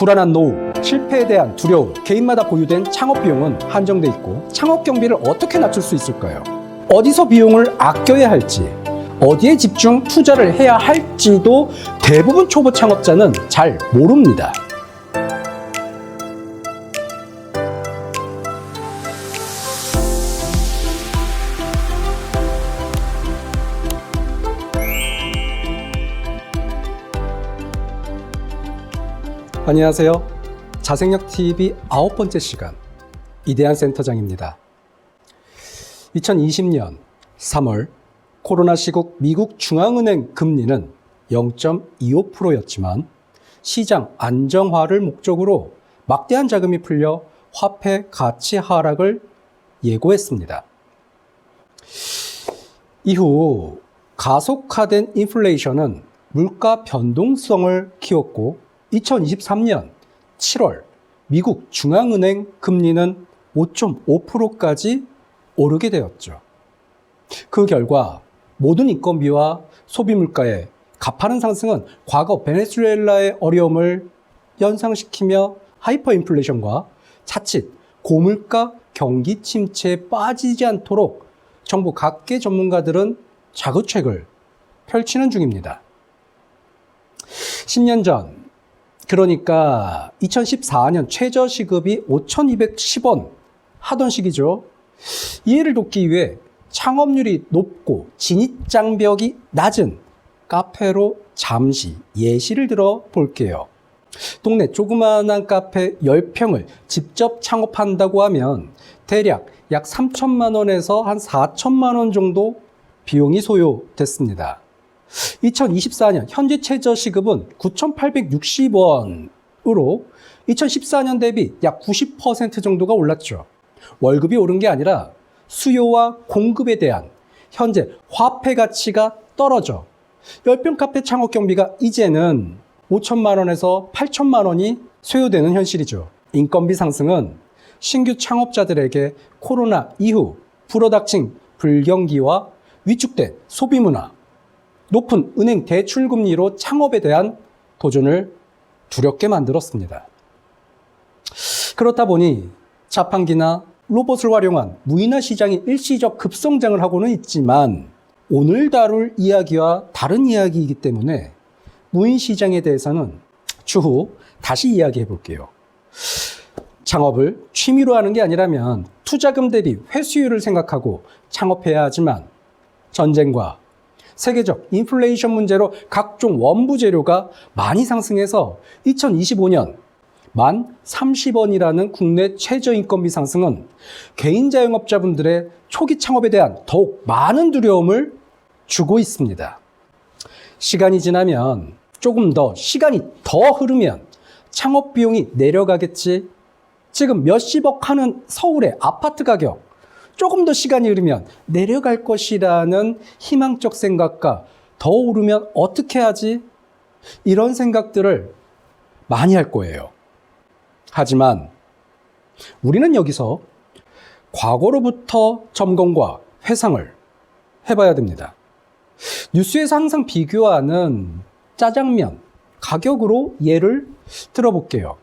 불안한 노후, 실패에 대한 두려움, 개인마다 보유된 창업 비용은 한정돼 있고 창업 경비를 어떻게 낮출 수 있을까요? 어디서 비용을 아껴야 할지, 어디에 집중 투자를 해야 할지도 대부분 초보 창업자는 잘 모릅니다. 안녕하세요. 자생력TV 9번째 시간 이대한 센터장입니다. 2020년 3월 코로나 시국 미국 중앙은행 금리는 0.25%였지만 시장 안정화를 목적으로 막대한 자금이 풀려 화폐 가치 하락을 예고했습니다. 이후 가속화된 인플레이션은 물가 변동성을 키웠고 2023년 7월 미국 중앙은행 금리는 5.5%까지 오르게 되었죠. 그 결과 모든 인건비와 소비 물가의 가파른 상승은 과거 베네수엘라의 어려움을 연상시키며 하이퍼 인플레이션과 자칫 고물가 경기 침체에 빠지지 않도록 정부 각계 전문가들은 자구책을 펼치는 중입니다. 10년 전, 그러니까 2014년 최저시급이 5,210원 하던 시기죠. 이해를 돕기 위해 창업률이 높고 진입장벽이 낮은 카페로 잠시 예시를 들어 볼게요. 동네 조그마한 카페 10평을 직접 창업한다고 하면 대략 약 3천만 원에서 한 4천만 원 정도 비용이 소요됐습니다. 2024년 현재 최저시급은 9,860원으로 2014년 대비 약 90% 정도가 올랐죠. 월급이 오른 게 아니라 수요와 공급에 대한 현재 화폐 가치가 떨어져 10평 카페 창업 경비가 이제는 5천만 원에서 8천만 원이 소요되는 현실이죠. 인건비 상승은 신규 창업자들에게 코로나 이후 불어닥친 불경기와 위축된 소비 문화, 높은 은행 대출 금리로 창업에 대한 도전을 두렵게 만들었습니다. 그렇다 보니 자판기나 로봇을 활용한 무인화 시장이 일시적 급성장을 하고는 있지만 오늘 다룰 이야기와 다른 이야기이기 때문에 무인 시장에 대해서는 추후 다시 이야기해 볼게요. 창업을 취미로 하는 게 아니라면 투자금 대비 회수율을 생각하고 창업해야 하지만 전쟁과 세계적 인플레이션 문제로 각종 원부 재료가 많이 상승해서 2025년 1030원이라는 국내 최저인건비 상승은 개인 자영업자분들의 초기 창업에 대한 더욱 많은 두려움을 주고 있습니다. 시간이 지나면 시간이 더 흐르면 창업 비용이 내려가겠지. 지금 몇십억 하는 서울의 아파트 가격 조금 더 시간이 흐르면 내려갈 것이라는 희망적 생각과 더 오르면 어떻게 하지? 이런 생각들을 많이 할 거예요. 하지만 우리는 여기서 과거로부터 점검과 회상을 해봐야 됩니다. 뉴스에서 항상 비교하는 짜장면 가격으로 예를 들어볼게요.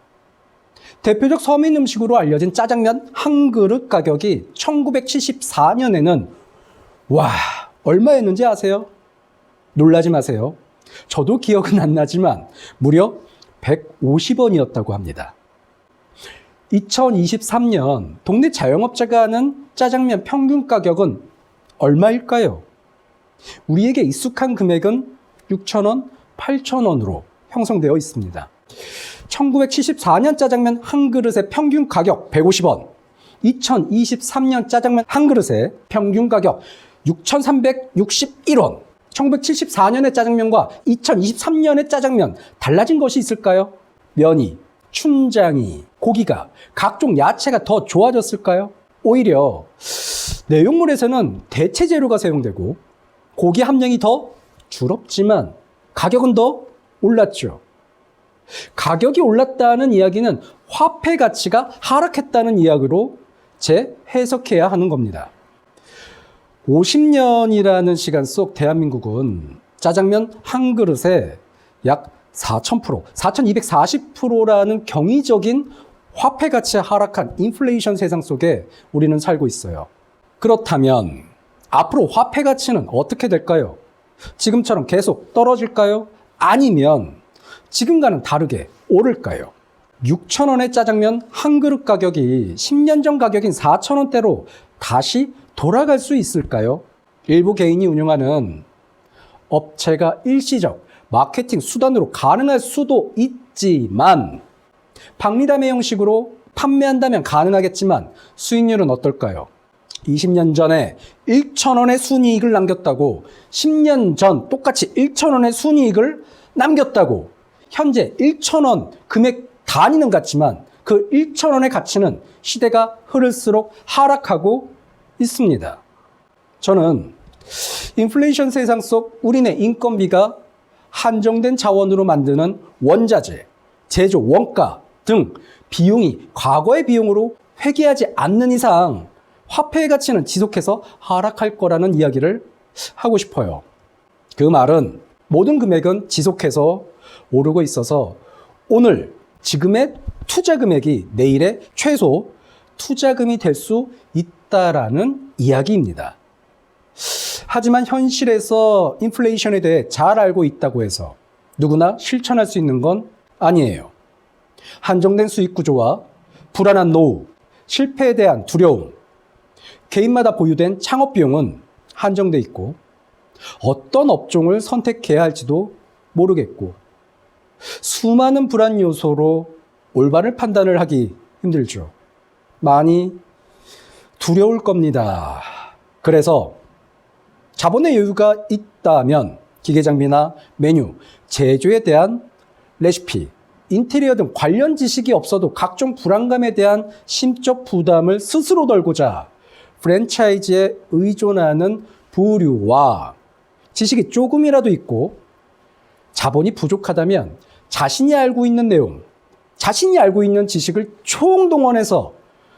대표적 서민 음식으로 알려진 짜장면 한 그릇 가격이 1974년에는 얼마였는지 아세요? 놀라지 마세요. 저도 기억은 안 나지만 무려 150원이었다고 합니다. 2023년 동네 자영업자가 하는 짜장면 평균 가격은 얼마일까요? 우리에게 익숙한 금액은 6,000원, 8,000원으로 형성되어 있습니다. 1974년 짜장면 한 그릇의 평균 가격 150원, 2023년 짜장면 한 그릇의 평균 가격 6,361원, 1974년의 짜장면과 2023년의 짜장면 달라진 것이 있을까요? 면이, 춘장이, 고기가, 각종 야채가 더 좋아졌을까요? 오히려 내용물에서는 대체 재료가 사용되고 고기 함량이 더 줄었지만 가격은 더 올랐죠. 가격이 올랐다는 이야기는 화폐 가치가 하락했다는 이야기로 재해석해야 하는 겁니다. 50년이라는 시간 속 대한민국은 짜장면 한 그릇에 약 4,000%, 4,240%라는 경이적인 화폐 가치가 하락한 인플레이션 세상 속에 우리는 살고 있어요. 그렇다면 앞으로 화폐 가치는 어떻게 될까요? 지금처럼 계속 떨어질까요? 아니면 지금과는 다르게 오를까요? 6,000원의 짜장면 한 그릇 가격이 10년 전 가격인 4,000원대로 다시 돌아갈 수 있을까요? 일부 개인이 운영하는 업체가 일시적 마케팅 수단으로 가능할 수도 있지만 박리담의 형식으로 판매한다면 가능하겠지만 수익률은 어떨까요? 20년 전에 1,000원의 순이익을 남겼다고 10년 전 똑같이 1,000원의 순이익을 남겼다고 현재 1,000원 금액 단위는 같지만 그 1,000원의 가치는 시대가 흐를수록 하락하고 있습니다. 저는 인플레이션 세상 속 우리네 인건비가 한정된 자원으로 만드는 원자재, 제조, 원가 등 비용이 과거의 비용으로 회귀하지 않는 이상 화폐의 가치는 지속해서 하락할 거라는 이야기를 하고 싶어요. 그 말은 모든 금액은 지속해서 오르고 있어서 오늘 지금의 투자 금액이 내일의 최소 투자금이 될 수 있다라는 이야기입니다. 하지만 현실에서 인플레이션에 대해 잘 알고 있다고 해서 누구나 실천할 수 있는 건 아니에요. 한정된 수익 구조와 불안한 노후, 실패에 대한 두려움, 개인마다 보유된 창업 비용은 한정돼 있고 어떤 업종을 선택해야 할지도 모르겠고 수많은 불안 요소로 올바른 판단을 하기 힘들죠. 많이 두려울 겁니다. 그래서 자본의 여유가 있다면 기계장비나 메뉴, 제조에 대한 레시피, 인테리어 등 관련 지식이 없어도 각종 불안감에 대한 심적 부담을 스스로 덜고자 프랜차이즈에 의존하는 부류와 지식이 조금이라도 있고 자본이 부족하다면 자신이 알고 있는 내용, 자신이 알고 있는 지식을 총동원해서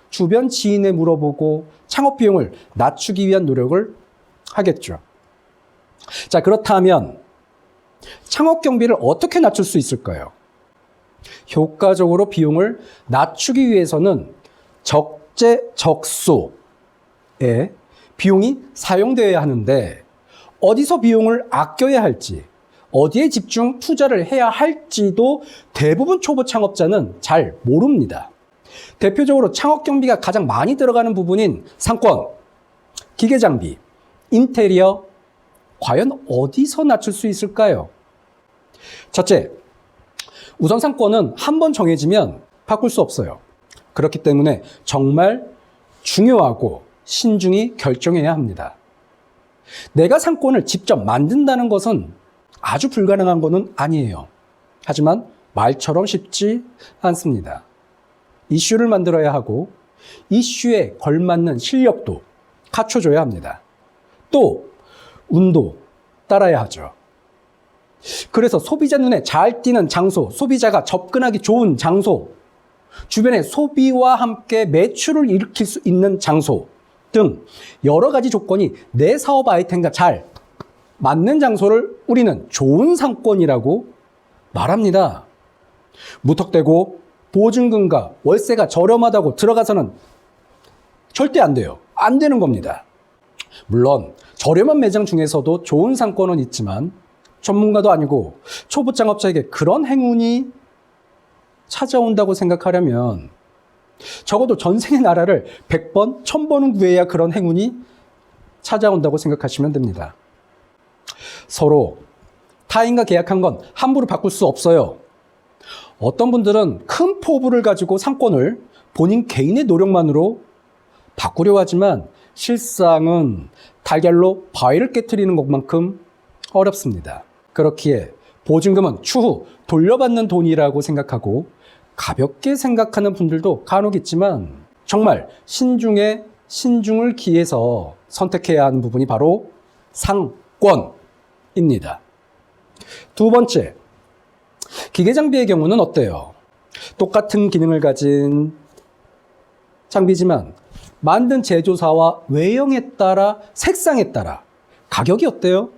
주변 지인에 물어보고 창업 비용을 낮추기 위한 노력을 하겠죠. 자, 그렇다면 창업 경비를 어떻게 낮출 수 있을까요? 효과적으로 비용을 낮추기 위해서는 적재적소에 비용이 사용되어야 하는데 어디서 비용을 아껴야 할지, 어디에 집중 투자를 해야 할지도 대부분 초보 창업자는 잘 모릅니다. 대표적으로 창업 경비가 가장 많이 들어가는 부분인 상권, 기계장비, 인테리어, 과연 어디서 낮출 수 있을까요? 첫째, 우선 상권은 한번 정해지면 바꿀 수 없어요. 그렇기 때문에 정말 중요하고 신중히 결정해야 합니다. 내가 상권을 직접 만든다는 것은 아주 불가능한 것은 아니에요. 하지만 말처럼 쉽지 않습니다. 이슈를 만들어야 하고 이슈에 걸맞는 실력도 갖춰줘야 합니다. 또 운도 따라야 하죠. 그래서 소비자 눈에 잘 띄는 장소, 소비자가 접근하기 좋은 장소, 주변에 소비와 함께 매출을 일으킬 수 있는 장소 등 여러 가지 조건이 내 사업 아이템과 잘 맞는 장소를 우리는 좋은 상권이라고 말합니다. 무턱대고 보증금과 월세가 저렴하다고 들어가서는 절대 안 돼요. 안 되는 겁니다. 물론 저렴한 매장 중에서도 좋은 상권은 있지만 전문가도 아니고 초보 창업자에게 그런 행운이 찾아온다고 생각하려면 적어도 전생의 나라를 100번, 1000번은 구해야 그런 행운이 찾아온다고 생각하시면 됩니다. 서로 타인과 계약한 건 함부로 바꿀 수 없어요. 어떤 분들은 큰 포부를 가지고 상권을 본인 개인의 노력만으로 바꾸려 하지만 실상은 달걀로 바위를 깨트리는 것만큼 어렵습니다. 그렇기에 보증금은 추후 돌려받는 돈이라고 생각하고 가볍게 생각하는 분들도 간혹 있지만 정말 신중에 신중을 기해서 선택해야 하는 부분이 바로 상권입니다. 두 번째, 기계장비의 경우는 어때요? 똑같은 기능을 가진 장비지만 만든 제조사와 외형에 따라 색상에 따라 가격이 어때요?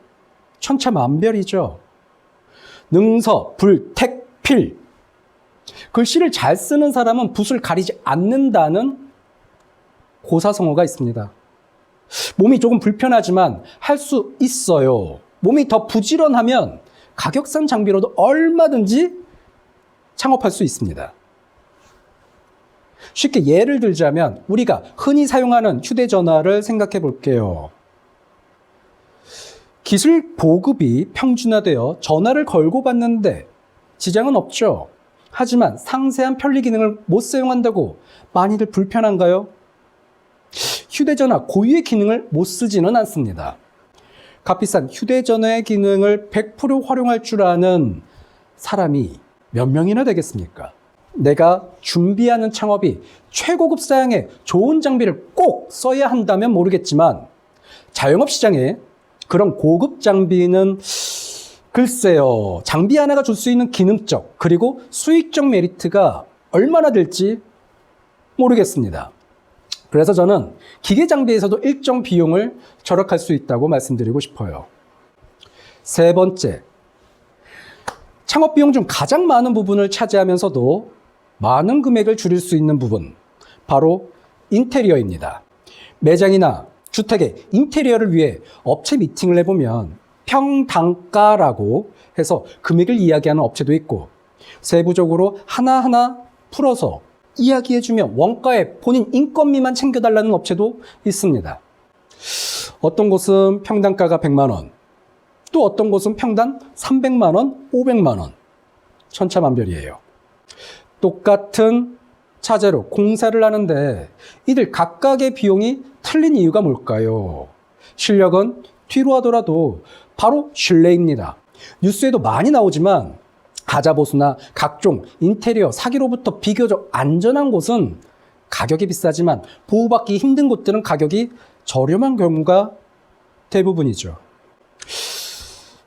천차만별이죠. 능서, 불, 택, 필. 글씨를 잘 쓰는 사람은 붓을 가리지 않는다는 고사성어가 있습니다. 몸이 조금 불편하지만 할 수 있어요. 몸이 더 부지런하면 가격싼 장비로도 얼마든지 창업할 수 있습니다. 쉽게 예를 들자면 우리가 흔히 사용하는 휴대전화를 생각해 볼게요. 기술 보급이 평준화되어 전화를 걸고 받는데 지장은 없죠. 하지만 상세한 편리 기능을 못 사용한다고 많이들 불편한가요? 휴대전화 고유의 기능을 못 쓰지는 않습니다. 값비싼 휴대전화의 기능을 100% 활용할 줄 아는 사람이 몇 명이나 되겠습니까? 내가 준비하는 창업이 최고급 사양의 좋은 장비를 꼭 써야 한다면 모르겠지만 자영업 시장에 그런 고급 장비는 글쎄요, 장비 하나가 줄 수 있는 기능적 그리고 수익적 메리트가 얼마나 될지 모르겠습니다. 그래서 저는 기계 장비에서도 일정 비용을 절약할 수 있다고 말씀드리고 싶어요. 세 번째, 창업 비용 중 가장 많은 부분을 차지하면서도 많은 금액을 줄일 수 있는 부분, 바로 인테리어입니다. 매장이나 주택의 인테리어를 위해 업체 미팅을 해보면 평당가라고 해서 금액을 이야기하는 업체도 있고 세부적으로 하나하나 풀어서 이야기해주면 원가에 본인 인건비만 챙겨달라는 업체도 있습니다. 어떤 곳은 평당가가 100만 원, 또 어떤 곳은 평당 300만 원, 500만 원, 천차만별이에요. 똑같은 차제로 공사를 하는데 이들 각각의 비용이 틀린 이유가 뭘까요? 실력은 뒤로 하더라도 바로 신뢰입니다. 뉴스에도 많이 나오지만 가자보수나 각종 인테리어 사기로부터 비교적 안전한 곳은 가격이 비싸지만 보호받기 힘든 곳들은 가격이 저렴한 경우가 대부분이죠.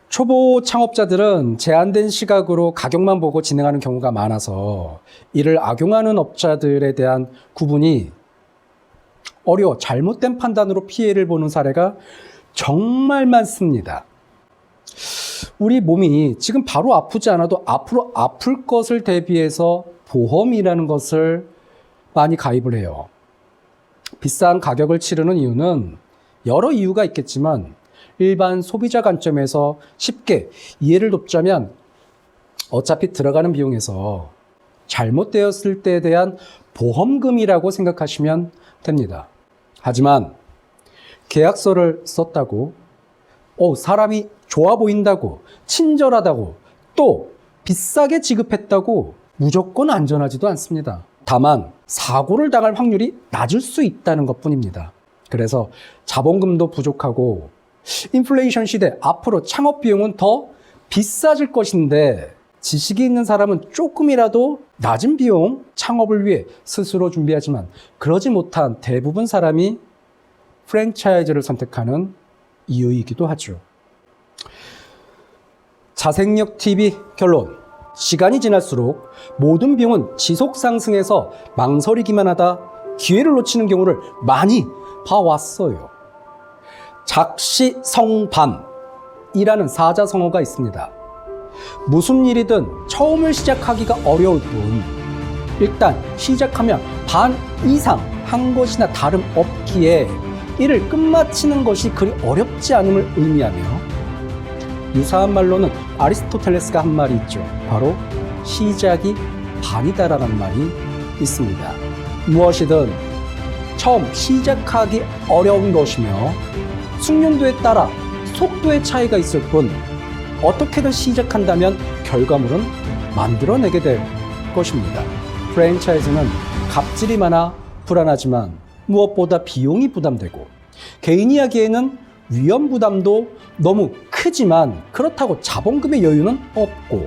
초보 창업자들은 제한된 시각으로 가격만 보고 진행하는 경우가 많아서 이를 악용하는 업자들에 대한 구분이 어려워 잘못된 판단으로 피해를 보는 사례가 정말 많습니다. 우리 몸이 지금 바로 아프지 않아도 앞으로 아플 것을 대비해서 보험이라는 것을 많이 가입을 해요. 비싼 가격을 치르는 이유는 여러 이유가 있겠지만 일반 소비자 관점에서 쉽게 이해를 돕자면 어차피 들어가는 비용에서 잘못되었을 때에 대한 보험금이라고 생각하시면 됩니다. 하지만 계약서를 썼다고 사람이 좋아 보인다고 친절하다고 또 비싸게 지급했다고 무조건 안전하지도 않습니다. 다만 사고를 당할 확률이 낮을 수 있다는 것뿐입니다. 그래서 자본금도 부족하고 인플레이션 시대 앞으로 창업 비용은 더 비싸질 것인데 지식이 있는 사람은 조금이라도 낮은 비용 창업을 위해 스스로 준비하지만 그러지 못한 대부분 사람이 프랜차이즈를 선택하는 이유이기도 하죠. 자생력 TV 결론. 시간이 지날수록 모든 비용은 지속 상승해서 망설이기만 하다 기회를 놓치는 경우를 많이 봐왔어요. 작시성반이라는 사자성어가 있습니다. 무슨 일이든 처음을 시작하기가 어려울 뿐 일단 시작하면 반 이상 한 것이나 다름없기에 이를 끝마치는 것이 그리 어렵지 않음을 의미하며 유사한 말로는 아리스토텔레스가 한 말이 있죠. 바로 시작이 반이다라는 말이 있습니다. 무엇이든 처음 시작하기 어려운 것이며 숙련도에 따라 속도의 차이가 있을 뿐 어떻게든 시작한다면 결과물은 만들어내게 될 것입니다. 프랜차이즈는 갑질이 많아 불안하지만 무엇보다 비용이 부담되고 개인이 하기에는 위험 부담도 너무 크지만 그렇다고 자본금의 여유는 없고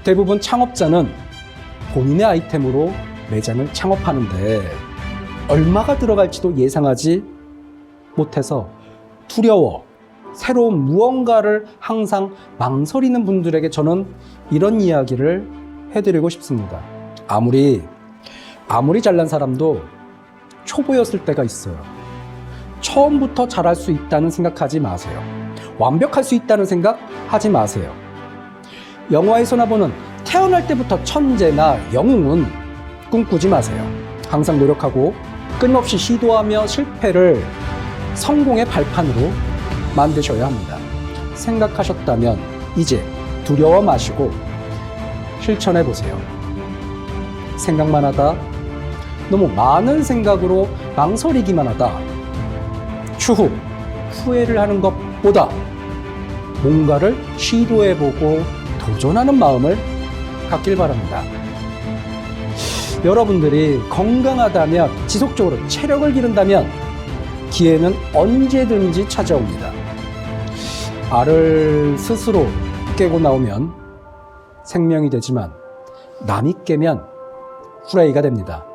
대부분 창업자는 본인의 아이템으로 매장을 창업하는데 얼마가 들어갈지도 예상하지 못해서 두려워 새로운 무언가를 항상 망설이는 분들에게 저는 이런 이야기를 해드리고 싶습니다. 아무리 잘난 사람도 초보였을 때가 있어요. 처음부터 잘할 수 있다는 생각하지 마세요. 완벽할 수 있다는 생각 하지 마세요. 영화에서나 보는 태어날 때부터 천재나 영웅은 꿈꾸지 마세요. 항상 노력하고 끊임없이 시도하며 실패를 성공의 발판으로 만드셔야 합니다. 생각하셨다면 이제 두려워 마시고 실천해 보세요. 생각만 하다, 너무 많은 생각으로 망설이기만 하다, 추후 후회를 하는 것보다 뭔가를 시도해보고 도전하는 마음을 갖길 바랍니다. 여러분들이 건강하다면, 지속적으로 체력을 기른다면 기회는 언제든지 찾아옵니다. 알을 스스로 깨고 나오면 생명이 되지만 남이 깨면 후라이가 됩니다.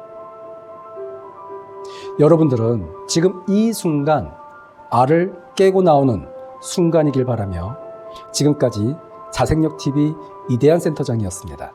여러분들은 지금 이 순간 알을 깨고 나오는 순간이길 바라며 지금까지 자생력TV 이대한 센터장이었습니다.